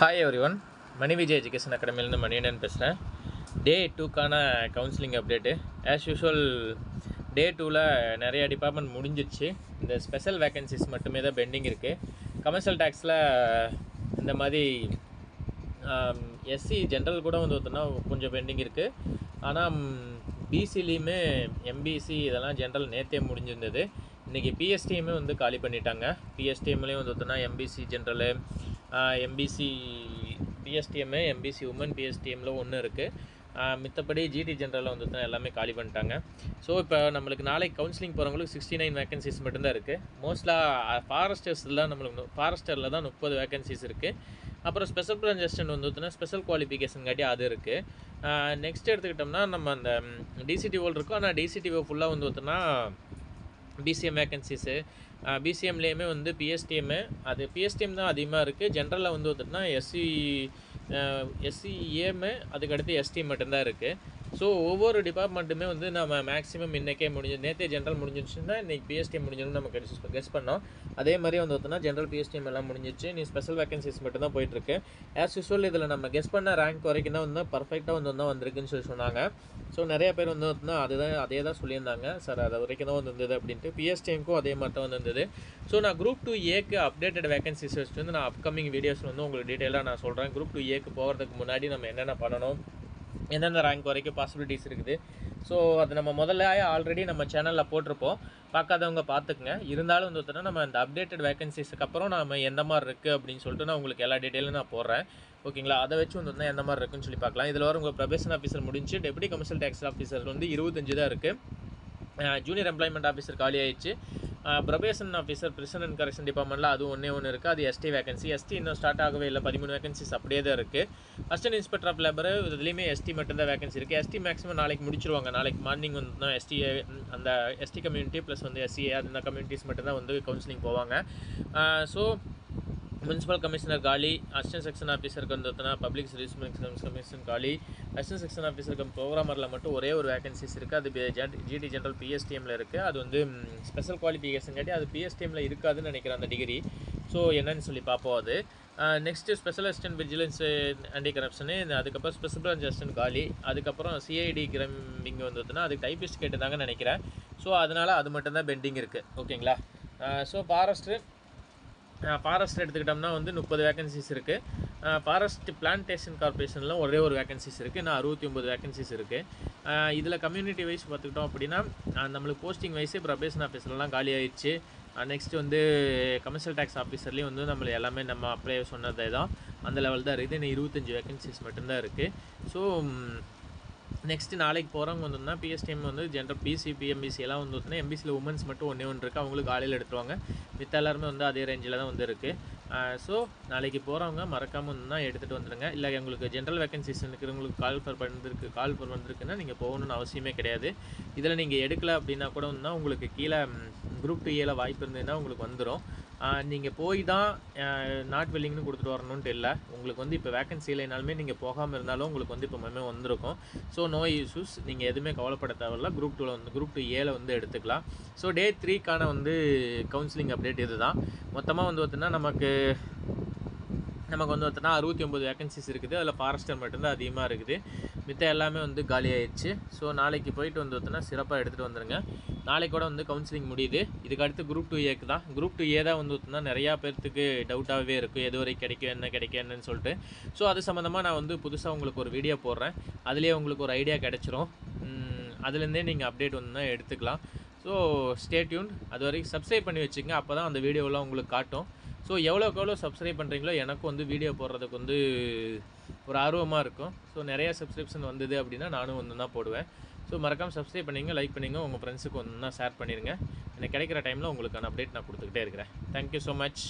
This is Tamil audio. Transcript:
ஹாய் எவ்ரி ஒன், மணி விஜய் எஜுகேஷன் அகாடமிலேருந்து மணியன் பேசுகிறேன். டே 2க்கான கவுன்சிலிங் அப்டேட்டு. ஆஸ் யூஷுவல் டே 2ல் நிறைய டிபார்ட்மெண்ட் முடிஞ்சிச்சு. இந்த ஸ்பெஷல் வேக்கன்சிஸ் மட்டுமே தான் பெண்டிங் இருக்குது. கமர்ஷியல் டேக்ஸில் இந்த மாதிரி எஸ்சி ஜென்ரல் கூட வந்து பார்த்தோன்னா கொஞ்சம் பெண்டிங் இருக்குது. ஆனால் பிசிலையுமே எம்பிசி இதெல்லாம் ஜென்ரல் நேற்றே முடிஞ்சிருந்தது. இன்றைக்கி பிஎஸ்டிஎம்மே வந்து காலி பண்ணிட்டாங்க. பிஎஸ்டிஎம்லேயும் வந்து பார்த்தோன்னா MBC general, MBC பிஎஸ்டிஎம்மு, MBC woman பிஎஸ்டிஎம்மில் ஒன்று இருக்குது. மித்தபடி ஜிடி ஜென்ரலில் வந்து எல்லாமே காலி பண்ணிட்டாங்க. ஸோ இப்போ நம்மளுக்கு நாளைக்கு கவுன்சிலிங் போகிறவங்களுக்கு 69 வேக்கன்சிஸ் மட்டும்தான் இருக்குது. மோஸ்ட்லாக ஃபாரஸ்டரில் தான் 30 வேக்கன்சிஸ் இருக்குது. அப்புறம் ஸ்பெஷல் பிரான்ச் அசிஸ்டன்ட் வந்து பார்த்தோன்னா ஸ்பெஷல் குவாலிஃபிகேஷன் காட்டி அது இருக்குது. நெக்ஸ்ட் எடுத்துக்கிட்டோம்னா நம்ம அந்த டிசிடிஓ இருக்கும். ஆனால் டிசிடிஓ ஃபுல்லாக வந்து பார்த்தோன்னா பிசிஎம் வேக்கன்சிஸு, பிசிஎம்லேயுமே வந்து பிஎஸ்டிஎம்மு, அது பிஎஸ்டிஎம் தான் அதிகமாக இருக்குது. ஜென்ரலில் வந்து பார்த்தோன்னா எஸ்சிஏமு, அதுக்கடுத்து எஸ்டி மட்டும்தான் இருக்குது. ஸோ ஒவ்வொரு டிபார்ட்மெண்ட்டுமே வந்து நம்ம மேக்ஸிமம் இன்றைக்கே நேற்றே ஜென்ரல் முடிஞ்சிடுச்சுன்னா இன்றைக்கி பிஎஸ்டிஎம் முடிஞ்சிடும் நம்ம கெஸ் பண்ணோம். அதே மாதிரி வந்து பார்த்தோன்னா ஜென்ரல் பிஎஸ்டிஎம் எல்லாம் முடிஞ்சிச்சு. நீ ஸ்பெஷல் வேக்கன்சிஸ் மட்டும் தான் போயிட்டுருக்கு. ஆஸ் யூஸ்வல் இதில் நம்ம கெஸ் பண்ண ரேங்க் வரைக்கும் தான் வந்து பர்ஃபெக்டாக வந்து வந்திருக்குன்னு சொல்லி சொன்னாங்க. ஸோ நிறைய பேர் வந்து பார்த்தோன்னா அதே தான் சொல்லியிருந்தாங்க, சார் அது வரைக்கும் தான் வந்தது அப்படின்ட்டு. பிஎஸ்டிஎம்க்கும் அதே மாதிரி தான் வந்திருந்தது. ஸோ நான் குரூப் 2ஏக்கு அப்டேட்டட் வேக்கன்சிஸ் வச்சுட்டு வந்து நான் அப்கமிங் வீடியோஸில் வந்து உங்களுக்கு டீட்டெயிலாக நான் சொல்கிறேன். குரூப் 2ஏக்கு போகிறதுக்கு முன்னாடி நம்ம என்னென்ன பண்ணணும், எந்தெந்த ரேங்க் வரைக்கும் பாசிபிலிட்டிஸ் இருக்குது. ஸோ அது நம்ம முதல்ல ஆல்ரெடி நம்ம சேனலில் போட்டிருப்போம், பார்க்காதவங்க பார்த்துக்குங்க. இருந்தாலும் வந்து பார்த்தோன்னா நம்ம இந்த அப்டேட்டட் வேக்கன்சிஸுக்கு அப்புறம் நம்ம எந்த மாதிரி இருக்குது அப்படின்னு சொல்லிட்டு நான் உங்களுக்கு எல்லா டீட்டெயிலும் நான் போடுறேன். ஓகேங்களா? அதை வச்சு வந்து எந்த மாதிரி இருக்குன்னு சொல்லி பார்க்கலாம். இதில் வர உங்கள் ப்ரொபேஷன் ஆஃபீஸர் முடிஞ்சு டெப்யூட்டி கமர்ஷியல் டேக்ஸ் ஆஃபீஸர் வந்து 25 தான் இருக்குது. ஜூனியர் எம்ப்ளாய்மெண்ட் ஆஃபீஸர் காலி ஆயிடுச்சு. Probation officer prison and correction டிபார்ட்மெண்ட்டில் அது ஒன்று இருக்குது. அது எஸ்டி வேகன்சி. எஸ்டி இன்னும் ஸ்டார்ட் ஆகவே இல்லை. 13 வேகன்சிஸ் அப்படியே தான் இருக்குது. அசிஸ்டன்ட் இன்ஸ்பெக்டர் ஆஃப் லேபர் இதுலேயுமே எஸ்டி மட்டும்தான் வேகன்சி இருக்குது. எஸ்டி மேக்ஸிமம் நாளைக்கு முடிச்சிருவாங்க. நாளைக்கு மார்னிங் வந்து தான் எஸ்டிஏ, அந்த எஸ்டி கம்யூனிட்டி ப்ளஸ் வந்து எஸ்சிஏ அந்த கம்யூனிட்டிஸ் மட்டும்தான் வந்து கவுன்சிலிங் போவாங்க. ஸோ முனிசிபல் கமிஷனர் காலி, அசிஸ்டன்ட் செக்ஷன் ஆஃபீஸருக்கு வந்து பப்ளிக் சர்வீஸ் கமிஷன் காலி, அசிஸ்டன்ட் செக்ஷன் ஆஃபீஸருக்கு ப்ரோக்ராமரில் மட்டும் ஒரே ஒரு வேகன்சிஸ் இருக்குது. அது ஜிடி ஜென்ரல் பிஎஸ்டிஎம்மில் இருக்குது. அது வந்து ஸ்பெஷல் குவாலிஃபிகேஷன் காட்டி அது பிஎஸ்டிஎம்மில் இருக்காதுன்னு நினைக்கிறேன் அந்த டிகிரி. ஸோ என்னன்னு சொல்லி பார்ப்போம். அது next special assistant vigilance anti corruption, அதுக்கப்புறம் ஸ்பெஷல் பிரான்ச் அசிஸ்டன்ட் காலி, அதுக்கப்புறம் சிஐடி கிரம்பிங் வந்து அதுக்கு டைப்பிஸ்ட் கேட்டுதாங்கன்னு நினைக்கிறேன். ஸோ அதனால் அது மட்டும்தான் பெண்டிங் இருக்குது. ஓகேங்களா? ஸோ ஃபாரஸ்ட் எடுத்துக்கிட்டோம்னா வந்து 30 வேகன்சிஸ் இருக்குது. ஃபாரஸ்ட் பிளான்டேஷன் கார்பரேஷனில் ஒரே ஒரு வேகன்சிஸ் இருக்குது. இன்னும் 69 வேகன்சிஸ் இருக்குது. இதில் கம்யூனிட்டி வைஸ் பார்த்துக்கிட்டோம் அப்படின்னா நம்மளுக்கு போஸ்டிங் வைஸு ப்ரொபேஷன் ஆஃபீஸர்லாம் காலி ஆயிடுச்சு. நெக்ஸ்ட் வந்து கமர்ஷியல் டேக்ஸ் ஆஃபீஸர்லேயும் வந்து எல்லாமே நம்ம அப்ளை சொன்னதே தான், அந்த லெவல் தான் இருக்குது. இன்னும் 25 வேகன்சிஸ் மட்டும்தான் இருக்குது. ஸோ நெக்ஸ்ட்டு நாளைக்கு போகிறவங்க வந்துன்னா பிஎஸ்டிஎம் வந்து ஜென்ரல் பிசி பிஎம்பிசி எல்லாம் வந்து பார்த்தீங்கன்னா எம்பிசியில் உமன்ஸ் மட்டும் ஒன்று இருக்குது. அவங்களுக்கு காலையில் எடுத்துருவாங்க. மித்த எல்லாருமே வந்து அதே ரேஞ்சில் தான் வந்து இருக்குது. ஸோ நாளைக்கு போகிறவங்க மறக்காமல் வந்துன்னா எடுத்துகிட்டு வந்துடுங்க. இல்லை உங்களுக்கு ஜென்ரல் வேகன்சிஸ் இருக்கிறவங்களுக்கு கால் வந்திருக்குன்னா நீங்கள் போகணுன்னு அவசியமே கிடையாது. இதில் நீங்கள் எடுக்கலை அப்படின்னா கூட வந்து உங்களுக்கு கீழே குரூப் 2ஏல வாய்ப்பு இருந்ததுன்னா உங்களுக்கு வந்துடும். நீங்கள் போய் தான் நாட் வெல்லிங்னு கொடுத்துட்டு வரணுன்ட்டு இல்லை. உங்களுக்கு வந்து இப்போ வேகன்சி இல்லைனாலுமே நீங்கள் போகாமல் இருந்தாலும் உங்களுக்கு வந்து இப்போ மெமே வந்திருக்கும். ஸோ நோ இஷ்யூஸ், நீங்கள் எதுவுமே கவலைப்பட தேவையில்ல. குரூப் 2ஏல வந்து எடுத்துக்கலாம். ஸோ டே 3க்கான வந்து கவுன்சிலிங் அப்டேட் இது தான். மொத்தமாக வந்து பார்த்தீங்கன்னா நமக்கு வந்து பார்த்தோன்னா 69 வேகன்சிஸ் இருக்குது. அதில் ஃபாரஸ்டர் மட்டும்தான் அதிகமாக இருக்குது. மித்த எல்லாமே வந்து காலி ஆயிடுச்சு. ஸோ நாளைக்கு போயிட்டு வந்து பார்த்தோன்னா சிறப்பாக எடுத்துகிட்டு வந்துடுங்க. நாளைக்கு கூட வந்து கவுன்சிலிங் முடியுது. இதுக்கு அடுத்து குரூப் 2ஏக்கு தான். குரூப் 2ஏ தான் வந்து பார்த்தோன்னா நிறையா பேர்த்துக்கு டவுட்டாகவே இருக்குது, எது வரை கிடைக்கும் என்னன்னு சொல்லிட்டு. ஸோ அது சம்மந்தமாக நான் வந்து புதுசாக உங்களுக்கு ஒரு வீடியோ போடுறேன். அதுலேயே உங்களுக்கு ஒரு ஐடியா கிடச்சிரும். அதுலேருந்தே நீங்கள் அப்டேட் வந்து தான் எடுத்துக்கலாம். So stay tune. அது வரைக்கும் சப்ஸ்கிரைப் பண்ணி வச்சுக்கோங்க. அப்போ தான் அந்த வீடியோலாம் உங்களுக்கு காட்டும். ஸோ எவ்வளோக்கு சப்ஸ்கிரைப் பண்ணுறீங்களோ எனக்கும் வந்து வீடியோ போடுறதுக்கு வந்து ஒரு ஆர்வமாக இருக்கும். ஸோ நிறையா சப்ஸ்கிரிப்ஷன் வந்தது அப்படின்னா நானும் வந்து தான் போடுவேன். ஸோ மறக்காமல் சப்ஸ்கிரைப் பண்ணிங்க, லைக் பண்ணிங்க, உங்கள் ஃப்ரெண்ட்ஸுக்கு ஒன்று ஷேர் பண்ணிடுங்க. எனக்கு கிடைக்கிற டைமில் உங்களுக்கான அப்டேட் நான் கொடுத்துக்கிட்டே இருக்கிறேன். Thank you so much.